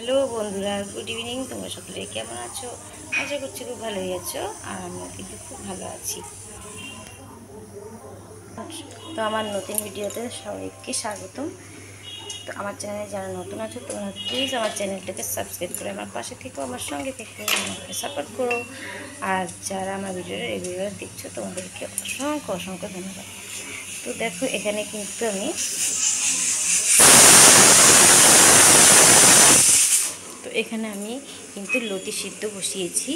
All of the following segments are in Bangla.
হ্যালো বন্ধুরা, গুড ইভিনিং। তোমরা সকলে কেমন আছো? আশা করছি খুব ভালোই আছো, আর আমিও কিন্তু খুব ভালো আছি। তো আমার নতুন ভিডিওতে সবাইকে স্বাগতম। তো আমার চ্যানেলে যারা নতুন আছো তোমরা প্লিজ আমার চ্যানেলটাকে সাবস্ক্রাইব করে আমার পাশে থেকো, আমার সঙ্গে থেকো, আমাকে সাপোর্ট করো। আর যারা আমার ভিডিওটা রেগুলার দেখছো তোমাদেরকে অসংখ্য অসংখ্য ধন্যবাদ। তো দেখো, এখানে কিন্তু আমি লতি সিদ্ধ বসিয়েছি।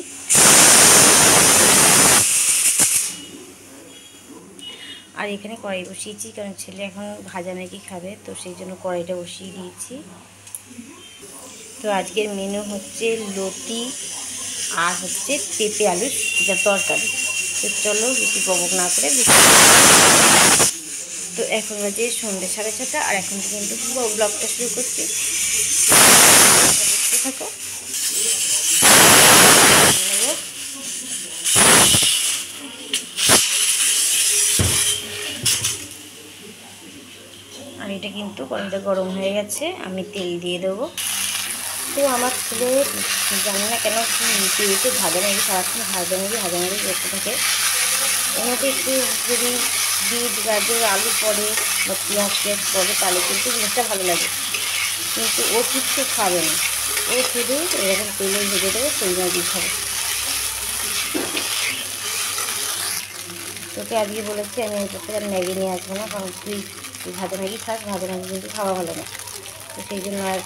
আর এখানে কড়াই বসিয়েছি, কারণ ছেলে এখন ভাজা ম্যাগি খাবে, তো সেই জন্য কড়াইটা বসিয়ে দিয়েছি। তো আজকের মেনু হচ্ছে লতি আর হচ্ছে পেঁপে আলুর তরকারি। তো চলো বেশি বকবক না করে তো এখন বাজে সন্ধ্যে 6:30, আর এখন কিন্তু ব্লগটা শুরু করছি। দেখতে থাকো। আর এটা কিন্তু কড়াইটা গরম হয়ে গেছে, আমি তেল দিয়ে দেবো। তো আমার ছেলে জানি না কেন পেয়েছে ভাজা ম্যাগি, সারাক্ষণ ভাজা ম্যাগি করতে থাকে। এর মধ্যে একটু যদি বিট, গাজর, আলু পড়ে বা পেঁয়াজ পড়ে তাহলে কিন্তু জিনিসটা ভালো লাগে, কিন্তু ও কিচ্ছু খাবে না। ও শুধু এরকম তেলে ভেজে দেবো, সেই ম্যাগি খাবে। তোকে আজকে বলেছি আমি এর থেকে ম্যাগি নিয়ে আসবো না, কারণ তুই ভাজা ম্যাগি খাস, ভাজা ম্যাগি কিন্তু খাওয়া ভালো না। তো সেই জন্য আর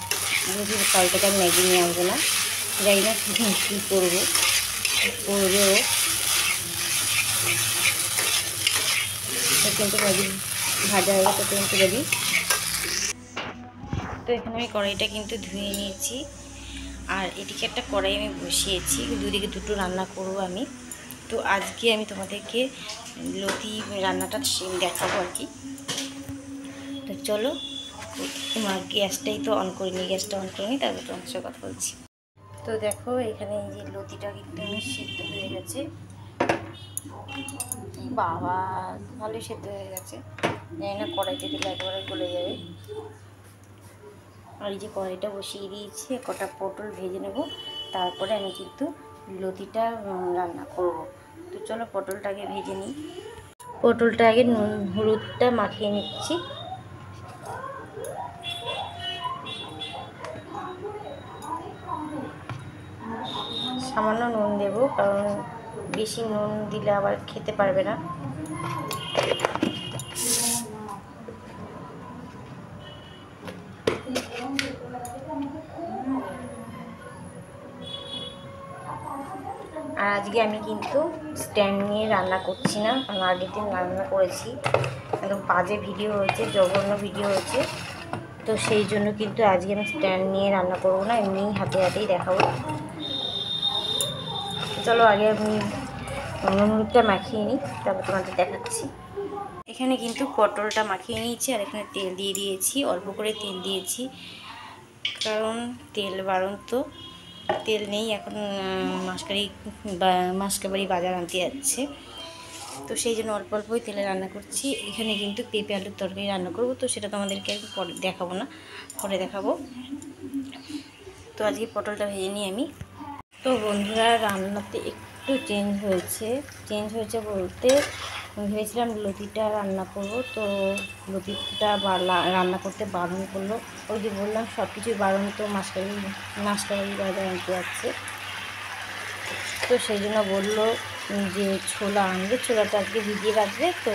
বুঝি কাল থেকে আর ম্যাগি নিয়ে আসবো না। জানি না কী করবে ও, কিন্তু ম্যাগি ভাজা হয়ে গেছে কিন্তু রেডি। তো এখানে আমি কড়াইটা কিন্তু ধুয়ে নিয়েছি, আর এদিকে একটা কড়াই আমি বসিয়েছি, দুদিকে দুটো রান্না করবো আমি। তো আজকে আমি তোমাদেরকে লতি রান্নাটা দেখাবো আর কি। তো চলো, তোমার গ্যাসটাই তো অন করিনি, গ্যাসটা অন করিনি, তারপর তোমার সাথে কথা বলছি। তো দেখো, এখানে এই যে লতিটা কিন্তু সিদ্ধ হয়ে গেছে। বাবা, ভালোই সেদ্ধ হয়ে গেছে। জানি না কড়াইতে দিলে একেবারে গলে যাবে। আর এই যে কড়াইটা বসিয়ে দিয়েছি, কটা পটল ভেজে নেব, তারপরে আমি কিন্তু লতিটা রান্না করব। তো চলো পটলটাকে ভেজে নিই। পটলটা আগে নুন হলুদটা মাখিয়ে নিচ্ছি। সামান্য নুন দেবো, কারণ বেশি নুন দিলে আবার খেতে পারবে না। আর আজকে আমি কিন্তু স্ট্যান্ড নিয়ে রান্না করছি না, কারণ আগের দিন রান্না করেছি, একদম বাজে ভিডিও হয়েছে, জঘন্য ভিডিও হয়েছে। তো সেই জন্য কিন্তু আজকে আমি স্ট্যান্ড নিয়ে রান্না করবো না, এমনি হাতে হাতেই দেখাবো। চলো আগে আমি নুন হলুদটা মাখিয়ে নিই, তারপর তোমাদের দেখাচ্ছি। এখানে কিন্তু পটলটা মাখিয়ে নিয়েছি, আর এখানে তেল দিয়ে দিয়েছি, অল্প করে তেল দিয়েছি, কারণ তেল বারণ। তো তেল নেই এখন, মাসকাবাড়ি বাজার আনতে যাচ্ছে, তো সেই জন্য অল্প অল্পই তেলে রান্না করছি। এখানে কিন্তু পেঁপে আলুর তরকারি রান্না করব, তো সেটা তোমাদেরকে পরে দেখাবো না, পরে দেখাবো। তো আজকে পটলটা ভেজে নিই আমি। তো বন্ধুরা, রান্নাতে একটু চেঞ্জ হয়েছে বলতে, ভেবেছিলাম লতিটা রান্না করব, তো লতিটা রান্না করতে বারণ করলো। ওই যে বললাম সব কিছুই বারণ, তো মাসকাবাড়ি বাজার আনতে যাচ্ছে, তো সেই জন্য বললো যে ছোলা আনবে, ছোলাটা আজকে ভিজিয়ে রাখবে, তো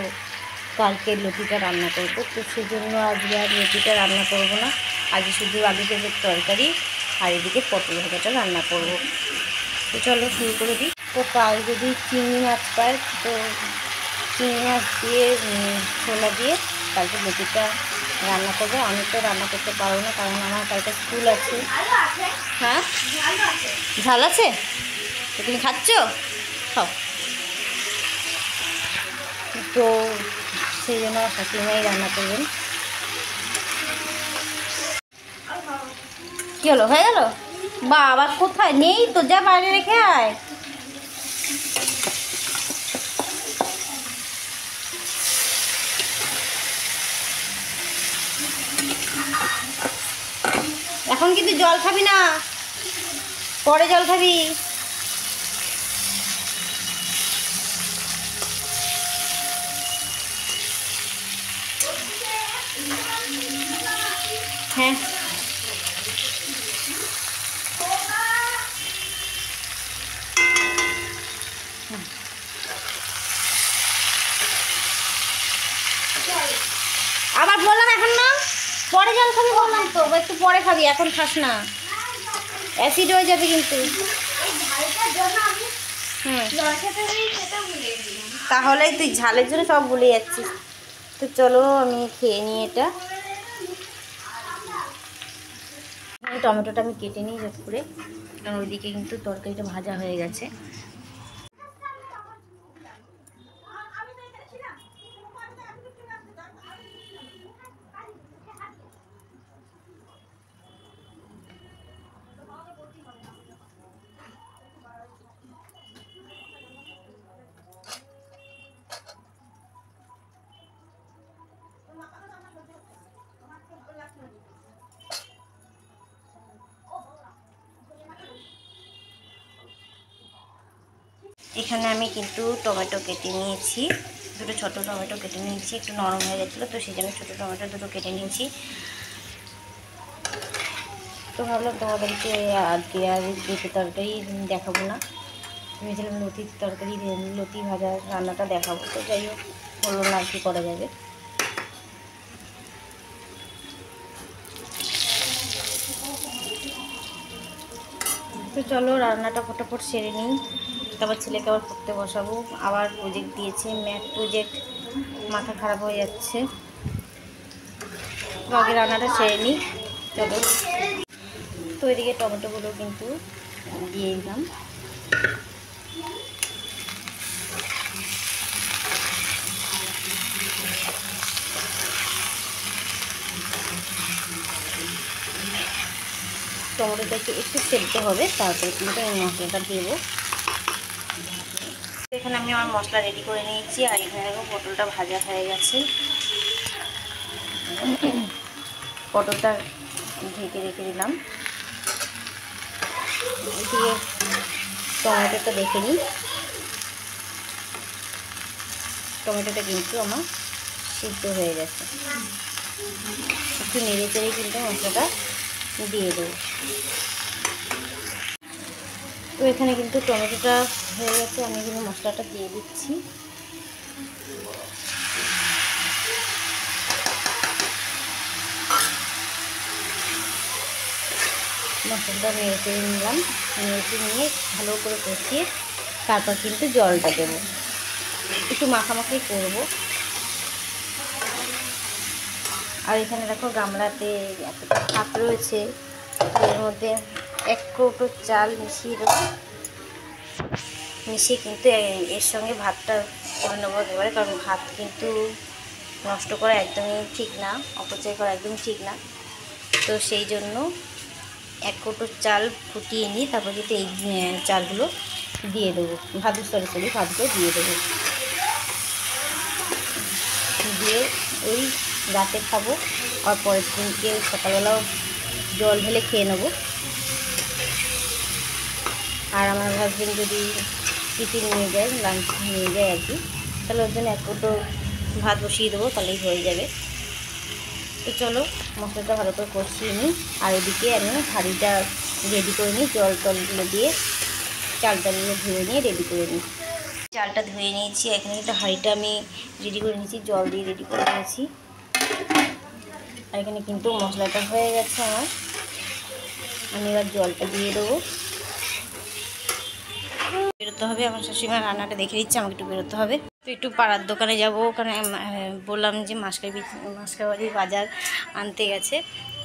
কালকে লতিটা রান্না করবো। তো সেই জন্য আজকে আর লতিটা রান্না করব না, আজকে শুধু আলু পেঁপের তরকারি আর এদিকে পটল ভাজাটা রান্না করব। তো চলো শুরু করে দিই। তো কাল যদি চিংড়ি মাছ পায়, তো চিংড়ি মাছ দিয়ে ছোলা দিয়ে কালকে লতিটা রান্না করবো। আমি তো রান্না করতে পারবো না, কারণ আমার কালকে স্কুল আছে। হ্যাঁ, ঝাল আছে, তো তুমি খাচ্ছ, খাও। তো সেই জন্য শাশুড়িমাই রান্না করবেন। কী হলো, হয়ে গেল? বাবা কোথায় নেই তো, যা বাইরে রেখে আয়। এখন কিন্তু জল খাবি না, পরে জল খাবি। হ্যাঁ আবার বললাম এখন না, পরে জল খাবি বললাম তো, একটু পরে খাবি, এখন খাস না, অ্যাসিড হয়ে যাবে কিন্তু। তাহলেই তুই ঝালের জন্য সব ভুলে যাচ্ছিস। তো চলো আমি খেয়ে নিই এটা। টমেটোটা আমি কেটে নিই ঝট করে, কারণ ওইদিকে কিন্তু তরকারিটা ভাজা হয়ে গেছে। এখানে আমি কিন্তু টমেটো কেটে নিয়েছি, দুটো ছোটো টমেটো কেটে নিয়েছি, একটু নরম হয়ে গেছিলো তো সেই জন্য ছোটো টমেটো দুটো কেটে নিয়েছি। তো ভাবলাম তোমাদেরকে আজকে আর পেঁপে তরকারি দেখাবো না, ভেবেছিলাম লতির তরকারি লতি ভাজা রান্নাটা দেখাবো, তো যাই হোক হলো না, আর কি করা যাবে। তো চলো রান্নাটা ফটাফট সেরে নিই, তারপর ছেলেকে আবার পড়তে বসাবো। আবার প্রজেক্ট দিয়েছে, ম্যাথ প্রজেক্ট, মাথা খারাপ হয়ে যাচ্ছে। তো আগে রান্নাটা সেরে নিই চলো। তো এদিকে টমেটোগুলো কিন্তু দিয়ে দিলাম। টমেটোটাকে একটু সেদ্ধ হবে, তারপরে কিন্তু আমি মশলাটা দেবো। এখানে আমি আমার মশলা রেডি করে নিয়েছি, আর এখানে দেখো পটলটা ভাজা হয়ে গেছে। পটলটা ঢেকে রেখে দিলাম। দিয়ে টমেটোটা দেখে নিই, টমেটোটা কিন্তু আমার সিদ্ধ হয়ে গেছে। একটু নেড়ে চেড়ে কিন্তু মশলাটা দিয়ে দেবো। তো এখানে কিন্তু টমেটোটা হয়ে গেছে, আমি কিন্তু মশলাটা দিয়ে দিচ্ছি। মশলাটা নেড়ে নিলাম, নেড়ে নিয়ে ভালো করে কষিয়ে তারপর কিন্তু জলটা দেবো, একটু মাখামাখি করব। আর এখানে দেখো গামলাতে এতটা ভাত রয়েছে, এর মধ্যে 1 কৌটো চাল মিশিয়ে দেবো, মিশিয়ে কিন্তু এর সঙ্গে ভাতটা করে নেবো একেবারে, কারণ ভাত কিন্তু নষ্ট করা একদমই ঠিক না, অপচয় করা একদমই ঠিক না। তো সেই জন্য 1 কৌটো চাল ফুটিয়ে নিই, তারপর কিন্তু এই চালগুলো দিয়ে দেবো, ভাতগুলো দিয়ে দেবো, দিয়ে ওই রাতে খাবো, আর পরের দিনকে সকালবেলাও জল ঢেলে খেয়ে নেবো। আর আমার হাজবেন্ড যদি টিফিন নিয়ে যায়, লাঞ্চ নিয়ে যায় আর কি, তাহলে ওর জন্য 1 কৌটো ভাত বসিয়ে দেবো, তাহলেই হয়ে যাবে। তো চলো মশলাটা ভালো করে কষিয়ে নিই, আর এদিকে আমি হাঁড়িটা রেডি করে নিই, জল টলগুলো দিয়ে চালটাগুলো ধুয়ে নিয়ে রেডি করে নিই। চালটা ধুয়ে নিয়েছি, এখানে একটা হাঁড়িটা আমি রেডি করে নিয়েছি, জল দিয়ে রেডি করে নিয়েছি। আর এখানে কিন্তু মশলাটা হয়ে গেছে আমার, আমি এবার জলটা দিয়ে দেবো। বেরোতে হবে, আমার শাশুড়িমা রান্নাটা দেখে দিচ্ছে, আমাকে একটু বেরোতে হবে। তো একটু পাড়ার দোকানে যাব, ওখানে বললাম যে মাসকাবাড়ি বাজার আনতে গেছে,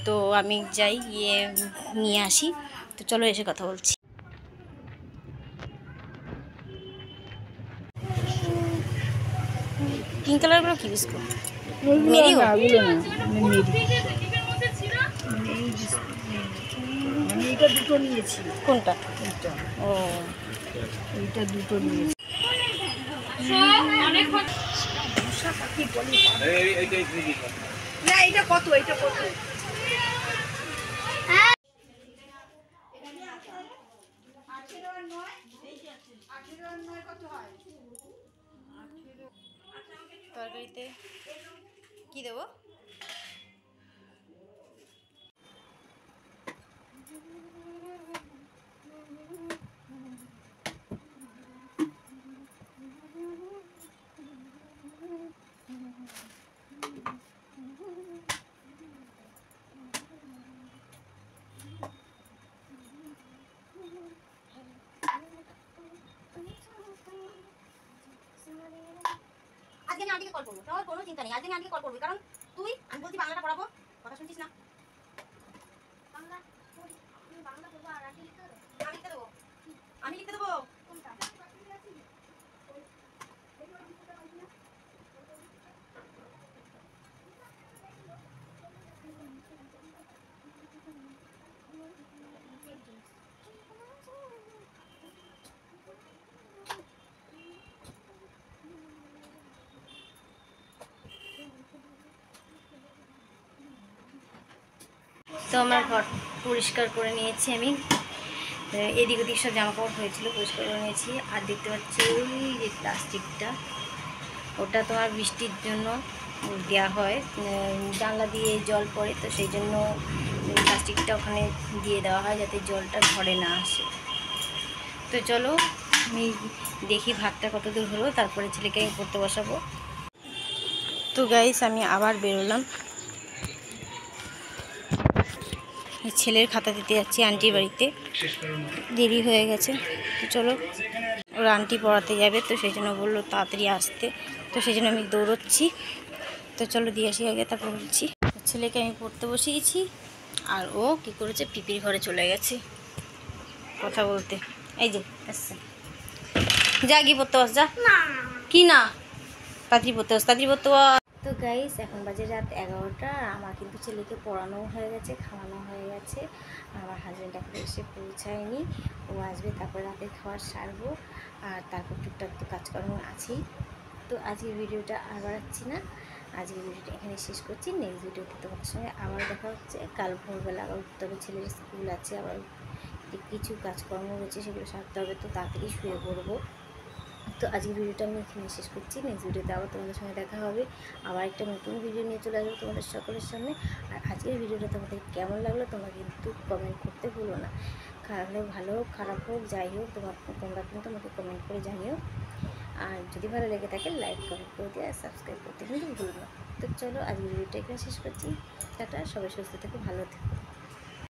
তো আমি যাই, গিয়ে নিয়ে আসি। তো চলো এসে কথা বলছি। পিঙ্ক কালারগুলো কি বিস্কুট? এইটা দুটো নিয়েছি। কোনটা? এইটা। ও এইটা দুটো নিয়েছি। না এইটা কত? এইটা কত? তরকারিতে কি দেবো? আজকে আমি আন্টিকে কল করবো, তোর কোনো চিন্তা নেই। আজকে আমি আন্টিকে কল করবো, কারণ আমি বলছি বাংলাটা পড়াবো, কথা শুনছিস না? বাংলা পড়বো আর আন্টি লিখতে দেবো। আমি লিখতে দেবো। কোনটা? তো আমার ঘর পরিষ্কার করে নিয়েছি আমি, এদিক ওদিক সব জামাকাপড় হয়েছিল পরিষ্কার করে নিয়েছি। আর দেখতে পাচ্ছি ওই যে প্লাস্টিকটা, ওটা তোমার বৃষ্টির জন্য দেওয়া হয়, জানলা দিয়ে জল পড়ে, তো সেই জন্য প্লাস্টিকটা ওখানে দিয়ে দেওয়া হয় যাতে জলটা ঘরে না আসে। তো চলো আমি দেখি ভাতটা কত দূর হলো, তারপরে ছেলেকে আমি পড়তে বসাবো। তো গাইস আমি আবার বেরোলাম, ছেলের খাতা দিতে যাচ্ছি আন্টির বাড়িতে, দেরি হয়ে গেছে। তো চলো, ওর আন্টি পড়াতে যাবে, তো সেই জন্য বললো তাড়াতাড়ি আসতে, তো সেই জন্য আমি দৌড়চ্ছি। তো চলো দিয়ে আসি আগে, তারপর বলছি। ছেলেকে আমি পড়তে বসিয়েছি, আর ও কি করেছে, পিপির ঘরে চলে গেছে কথা বলতে। এই যে আসছে, যা গিয়ে পড়তে বস, যা। কি না, তাড়াতাড়ি পড়তে বস, তাড়াতাড়ি পড়তে বস। তো গাইস এখন বাজে রাত 11টা, আর আমার কিন্তু ছেলেকে পড়ানো হয়ে গেছে, খাওয়ানো হয়ে গেছে। আমার হাজব্যান্ড এখন এসে পৌঁছায়নি, ও আসবে, তারপর রাতের খাবার সারবো, আর তারপর টুকটাক তো কাজকর্ম আছেই। তো আজকের ভিডিওটা আর বাড়াচ্ছি না, আজকের ভিডিওটা এখানে শেষ করছি। নেক্সট ভিডিওতে তোমাদের সঙ্গে আবার দেখা হচ্ছে। কাল ভোরবেলা আবার উঠতে হবে, ছেলের স্কুল আছে, আবার কিছু কাজকর্ম রয়েছে সেগুলো সারতে হবে, তো তাড়াতাড়ি শুয়ে পড়বো। তো আজকের ভিডিওটা আমি এখানে শেষ করছি। নেক্সট ভিডিওতে আবার তোমাদের সঙ্গে দেখা হবে, আবার একটা নতুন ভিডিও নিয়ে চলে আসবো তোমাদের সকলের সামনে। আর আজকের ভিডিওটা তোমাদের কেমন লাগলো তোমরা কিন্তু কমেন্ট করতে ভুলো না, খারাপ হোক ভালো হোক খারাপ হোক যাই হোক তোমরা কিন্তু আমাকে কমেন্ট করে জানিও। আর যদি ভালো লেগে থাকে লাইক কমেন্ট করে দিয়ে আর সাবস্ক্রাইব করতে কিন্তু ভুলো না। তো চলো আজকের ভিডিওটা এখানে শেষ করছি। টাটা, সবাই সুস্থ থেকো, ভালো থেকো।